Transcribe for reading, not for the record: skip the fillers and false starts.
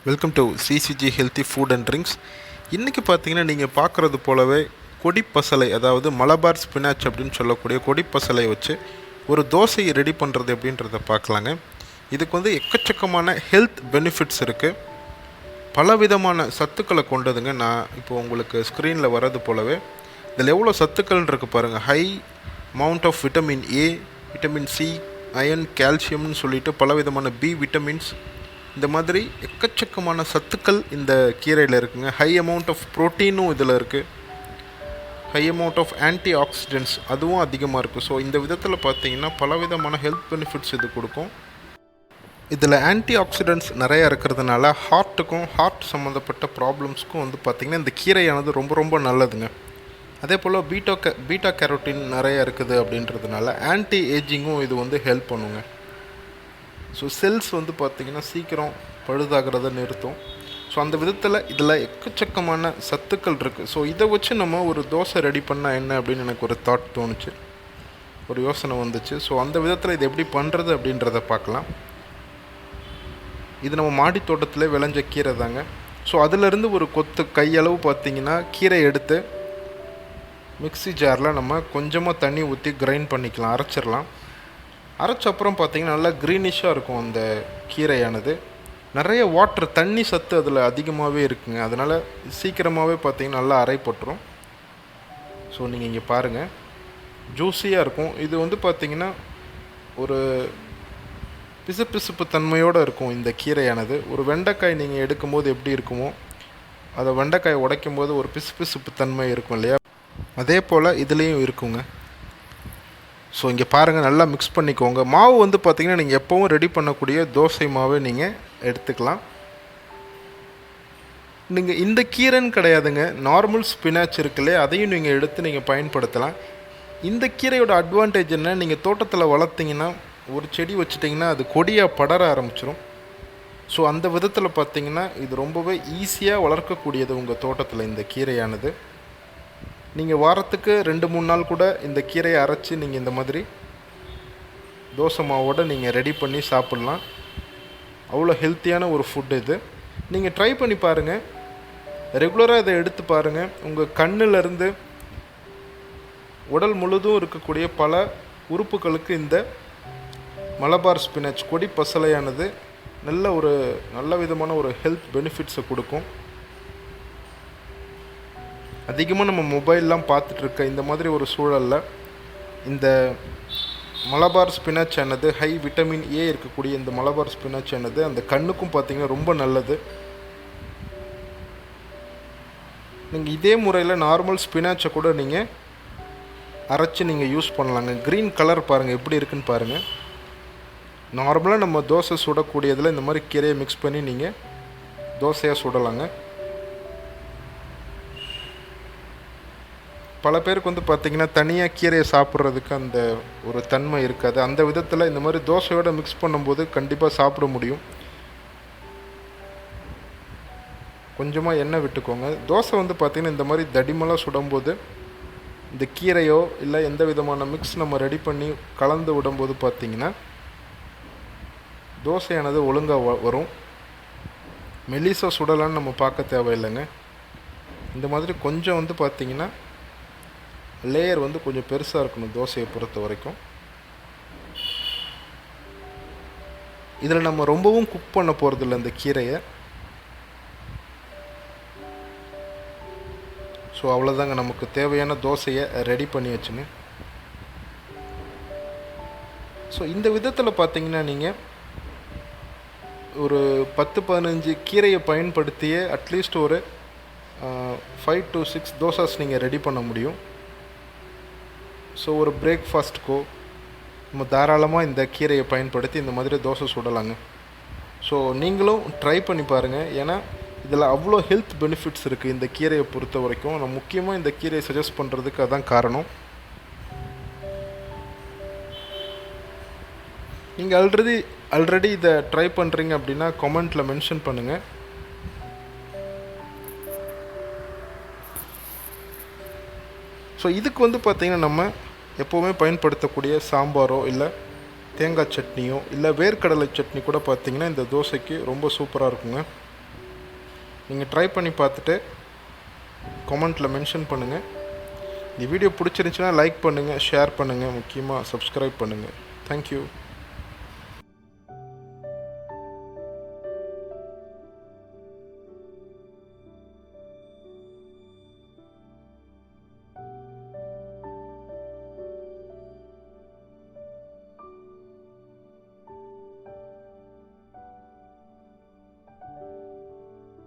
Welcome to CCG healthy food and drinks. இன்றைக்கி பார்த்தீங்கன்னா நீங்கள் பார்க்குறது போலவே கொடிப்பசலை, அதாவது மலபார் ஸ்பினாச் அப்படின்னு சொல்லக்கூடிய கொடிப்பசலையை வச்சு ஒரு தோசையை ரெடி பண்ணுறது எப்படின்றத பார்க்கலாங்க. இதுக்கு வந்து எக்கச்சக்கமான ஹெல்த் பெனிஃபிட்ஸ் இருக்குது, பலவிதமான சத்துக்களை கொண்டதுங்க. நான் இப்போது உங்களுக்கு ஸ்க்ரீனில் வர்றது போலவே இதில் எவ்வளோ சத்துக்கள்னு இருக்குது பாருங்கள். High amount of vitamin A, vitamin C, iron, கால்சியம்னு சொல்லிட்டு பலவிதமான பி விட்டமின்ஸ், இந்த மாதிரி எக்கச்சக்கமான சத்துக்கள் இந்த கீரையில் இருக்குங்க. ஹை அமௌண்ட் ஆஃப் ப்ரோட்டீனும் இதில் இருக்குது, high amount of antioxidants அதுவும் அதிகமாக இருக்குது. ஸோ இந்த விதத்தில் பார்த்தீங்கன்னா பலவிதமான ஹெல்த் பெனிஃபிட்ஸ் இது கொடுக்கும். இதில் ஆன்டி ஆக்சிடென்ட்ஸ் நிறையா இருக்கிறதுனால ஹார்ட் சம்மந்தப்பட்ட ப்ராப்ளம்ஸ்க்கும் வந்து பார்த்திங்கன்னா இந்த கீரையானது ரொம்ப ரொம்ப நல்லதுங்க. அதே போல் பீட்டா கேரோட்டின் நிறையா இருக்குது அப்படின்றதுனால ஆன்டி ஏஜிங்கும் இது வந்து ஹெல்ப் பண்ணுங்க. ஸோ செல்ஸ் வந்து பார்த்திங்கன்னா சீக்கிரம் பழுதாகிறத நிறுத்தும். ஸோ அந்த விதத்தில் இதில் எக்கச்சக்கமான சத்துக்கள் இருக்குது. ஸோ இதை வச்சு நம்ம ஒரு தோசை ரெடி பண்ணால் என்ன அப்படின்னு எனக்கு ஒரு தாட் தோணுச்சு, ஒரு யோசனை வந்துச்சு. ஸோ அந்த விதத்தில் இது எப்படி பண்ணுறது அப்படின்றத பார்க்கலாம். இது நம்ம மாடி தோட்டத்தில் விளைஞ்ச கீரை தாங்க. ஸோ அதிலிருந்து ஒரு கொத்து கையளவு பார்த்திங்கன்னா கீரை எடுத்து மிக்ஸி ஜாரில் நம்ம கொஞ்சமாக தண்ணி ஊற்றி கிரைண்ட் பண்ணிக்கலாம், அரைச்சிடலாம். அரைச்ச அப்புறம் பார்த்திங்கன்னா நல்லா க்ரீனிஷாக இருக்கும் அந்த கீரையானது. நிறைய தண்ணி சத்து அதில் அதிகமாகவே இருக்குங்க. அதனால் சீக்கிரமாகவே பார்த்திங்கன்னா நல்லா அரைப்பட்டுரும். ஸோ நீங்கள் இங்கே பாருங்கள், ஜூஸியாக இருக்கும். இது வந்து பார்த்திங்கன்னா ஒரு பிசுபிசுப்பு தன்மையோடு இருக்கும் இந்த கீரையானது. ஒரு வெண்டைக்காய் நீங்கள் எடுக்கும்போது எப்படி இருக்குமோ, அதை வெண்டைக்காய் உடைக்கும் போது ஒரு பிசுபிசுப்பு தன்மை இருக்கும் இல்லையா, அதே போல் இதுலேயும் இருக்குங்க. ஸோ இங்கே பாருங்கள், நல்லா மிக்ஸ் பண்ணிக்கோங்க. மாவு வந்து பார்த்திங்கன்னா நீங்கள் எப்போவும் ரெடி பண்ணக்கூடிய தோசை மாவை நீங்கள் எடுத்துக்கலாம். நீங்கள் இந்த கீரைன்னு கிடையாதுங்க, நார்மல் ஸ்பினாச் இருக்குல்லே, அதையும் நீங்கள் எடுத்து நீங்கள் பயன்படுத்தலாம். இந்த கீரையோட அட்வான்டேஜ் என்ன, நீங்கள் தோட்டத்தில் வளர்த்திங்கன்னா ஒரு செடி வச்சுட்டிங்கன்னா அது கொடியாக படர ஆரம்பிச்சிடும். ஸோ அந்த விதத்தில் பார்த்திங்கன்னா இது ரொம்பவே ஈஸியாக வளர்க்கக்கூடியது உங்கள் தோட்டத்தில் இந்த கீரையானது. நீங்கள் வாரத்துக்கு 2-3 நாள் கூட இந்த கீரையை அரைச்சி நீங்கள் இந்த மாதிரி தோசை மாவோடு நீங்கள் ரெடி பண்ணி சாப்பிட்லாம். அவ்வளோ ஹெல்த்தியான ஒரு ஃபுட் இது. நீங்கள் ட்ரை பண்ணி பாருங்கள், ரெகுலராக இதை எடுத்து பாருங்கள். உங்கள் கண்ணிலிருந்து உடல் முழுதும் இருக்கக்கூடிய பல உறுப்புகளுக்கு இந்த மலபார் ஸ்பினாச் கொடி பசலையானது நல்ல விதமான ஒரு ஹெல்த் பெனிஃபிட்ஸை கொடுக்கும். அதிகமாக நம்ம மொபைல்லாம் பார்த்துட்ருக்க இந்த மாதிரி ஒரு சூழலில் இந்த மலபார் ஸ்பினாச் ஆனது, ஹை விட்டமின் ஏ இருக்கக்கூடிய இந்த மலபார் ஸ்பினாச் ஆனது அந்த கண்ணுக்கும் பார்த்திங்கன்னா ரொம்ப நல்லது. நீங்கள் இதே முறையில் நார்மல் ஸ்பினாச்சை கூட நீங்கள் அரைச்சி நீங்கள் யூஸ் பண்ணலாங்க. க்ரீன் கலர் பாருங்கள் எப்படி இருக்குன்னு பாருங்கள். நார்மலாக நம்ம தோசை சுடக்கூடியதில் இந்த மாதிரி கீரையை மிக்ஸ் பண்ணி நீங்கள் தோசையாக சுடலாங்க. பல பேருக்கு வந்து பார்த்திங்கன்னா தனியாக கீரையை சாப்பிட்றதுக்கு அந்த ஒரு தன்மை இருக்காது. அந்த விதத்தில் இந்த மாதிரி தோசையோடு மிக்ஸ் பண்ணும்போது கண்டிப்பாக சாப்பிட முடியும். கொஞ்சமாக எண்ணெய் விட்டுக்கோங்க. தோசை வந்து பார்த்திங்கன்னா இந்த மாதிரி தடிமலாக சுடும்போது இந்த கீரையோ இல்லை எந்த விதமான மிக்ஸ் நம்ம ரெடி பண்ணி கலந்து விடும்போது பார்த்திங்கன்னா தோசையானது ஒழுங்காக வரும். மெலிசாக சுடலான்னு நம்ம பார்க்க தேவையில்லைங்க. இந்த மாதிரி கொஞ்சம் வந்து பார்த்திங்கன்னா லேயர் வந்து கொஞ்சம் பெருசாக இருக்கணும் தோசையை பொறுத்த வரைக்கும். இதில் நம்ம ரொம்பவும் குக் பண்ண போகிறதில்ல இந்த கீரையை. ஸோ அவ்வளோதாங்க, நமக்கு தேவையான தோசையை ரெடி பண்ணி வச்சுங்க. ஸோ இந்த விதத்தில் பார்த்திங்கன்னா நீங்கள் ஒரு 10-15 கீரையை பயன்படுத்தியே அட்லீஸ்ட் ஒரு 5 to 6 தோசாஸ் நீங்கள் ரெடி பண்ண முடியும். ஸோ ஒரு பிரேக்ஃபாஸ்ட்டுக்கோ நம்ம தாராளமாக இந்த கீரையை பயன்படுத்தி இந்த மாதிரி தோசை சுடலாங்க. ஸோ நீங்களும் ட்ரை பண்ணி பாருங்கள். ஏன்னா இதில் அவ்வளோ ஹெல்த் பெனிஃபிட்ஸ் இருக்குது இந்த கீரையை பொறுத்த வரைக்கும். நான் முக்கியமாக இந்த கீரையை சஜஸ்ட் பண்ணுறதுக்கு அதான் காரணம். நீங்கள் ஆல்ரெடி இதை ட்ரை பண்ணுறீங்க அப்படின்னா கமெண்ட்டில் மென்ஷன் பண்ணுங்கள். ஸோ இதுக்கு வந்து பார்த்திங்கன்னா நம்ம எப்போவுமே பயன்படுத்தக்கூடிய சாம்பாரோ இல்லை தேங்காய் சட்னியோ இல்லை வேர்க்கடலை சட்னி கூட பார்த்திங்கன்னா இந்த தோசைக்கு ரொம்ப சூப்பராக இருக்குங்க. நீங்கள் ட்ரை பண்ணி பார்த்துட்டு கமெண்ட்டில் மென்ஷன் பண்ணுங்கள். இந்த வீடியோ பிடிச்சிருந்துச்சுன்னா லைக் பண்ணுங்கள், ஷேர் பண்ணுங்கள், முக்கியமாக சப்ஸ்கிரைப் பண்ணுங்கள். தேங்க்யூ.